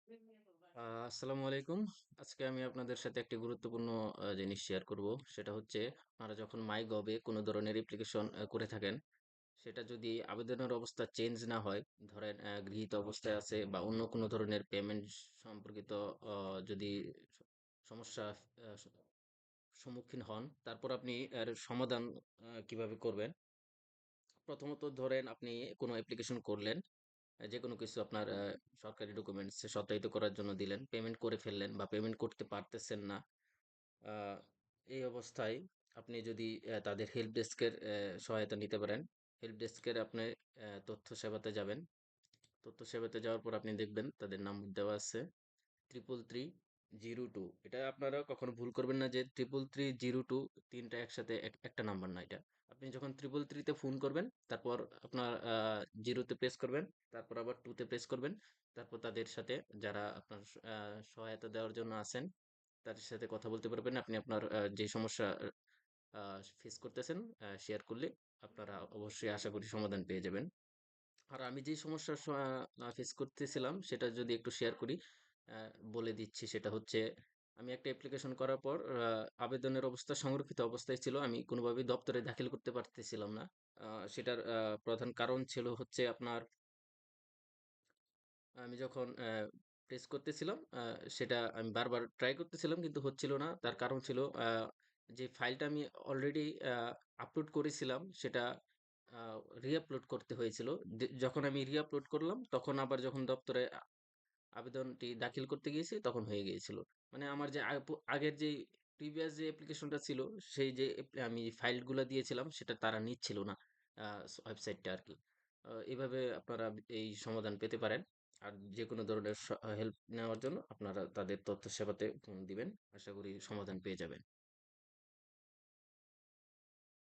আসসালামু আলাইকুম। আজকে আমি আপনাদের সাথে একটি গুরুত্বপূর্ণ জিনিস শেয়ার করব। সেটা হচ্ছে আপনারা যখন মাইগভে কোনো ধরনের অ্যাপ্লিকেশন করে থাকেন, সেটা যদি আবেদনের অবস্থা চেঞ্জ না হয়, ধরেন গৃহীত অবস্থায় আছে বা অন্য কোনো ধরনের পেমেন্ট সম্পর্কিত যদি স সমস্যা আ স সম্মুখীন হন, তারপর আপনি এর সমাধান কিভাবে করবেন? প্রথমত ধরেন আপনি কোনো অ্যাপ্লিকেশন করলেন। যেকোনো কিছু আপনার সরকারি ডকুমেন্টস সত্যায়িত করার জন্য দিলেন। পেমেন্ট করে ফেললেন বা পেমেন্ট করতে পারতেছেন না। আ এই অবস্থায় আপনি যদি তাদের হেল্প ডেস্কের সহায়তা নিতে পারেন। হেল্প ডেস্কের আপনি তথ্য সেবাতে যাবেন। তথ্য সেবাতে যাওয়ার পর আপনি দেখবেন তাদের নাম্বার দেওয়া আছে 33302। এটা আপনারা কখনো ভুল করবেন না যে 33302 ৩ টা একসাথে একটা নাম্বার না এটা। আপনি যখন 333 তে ফোন করবেন, তারপর আপনার 0 তে প্রেস করবেন, তারপর আবার 2 তে প্রেস করবেন। তারপর তাদের সাথে যারা আপনার সহায়তা দেওয়ার জন্য আছেন, তাদের সাথে কথা বলতে পারবেন। আপনি আপনার যে সমস্যা আ ফেস করতেছেন শেয়ার করলে আপনারা অবশ্যই আশা করি সমাধান পেয়ে যাবেন। আর আমি যেই সমস্যার ফেস করতেছিলাম সেটা যদি একটু শেয়ার করি, আ বলে দিচ্ছি সেটা হচ্ছে আমি একটা অ্যাপ্লিকেশন করার পর আবেদনের অবস্থা সংরক্ষিত অবস্থায় ছিল। আমি কোনোভাবেই দপ্তরে দাখিল করতে পারতেছিলাম না। আ সেটার প্রধান কারণ ছিল হচ্ছে আপনার আমি যখন প্রেস করতেছিলাম সেটা আমি বারবার ট্রাই করতেছিলাম কিন্তু হচ্ছিল না। তার কারণ ছিল যে ফাইলটা আমি অলরেডি আপলোড করেছিলাম সেটা আ রি-আপলোড করতে হয়েছিল। যখন আমি রি-আপলোড করলাম তখন আবার যখন দপ্তরে আবেদনটি দাখিল করতে গিয়েছি তখন হয়ে গিয়েছিল। মানে আমার যে আগের যেই প্রিভিয়াস যে অ্যাপ্লিকেশনটা ছিল সেই যে আমি ফাইলগুলা দিয়েছিলাম সেটা তারা নিচ্ছিল না আ ওয়েবসাইটটা আরকি। এভাবে আপনারা এই সমাধান পেতে পারেন। আর যেকোনো ধরনের হেল্প নেওয়ার জন্য আপনারা তাদের তথ্য সেবাতে ফোন দিবেন। আশা করি সমাধান পেয়ে যাবেন।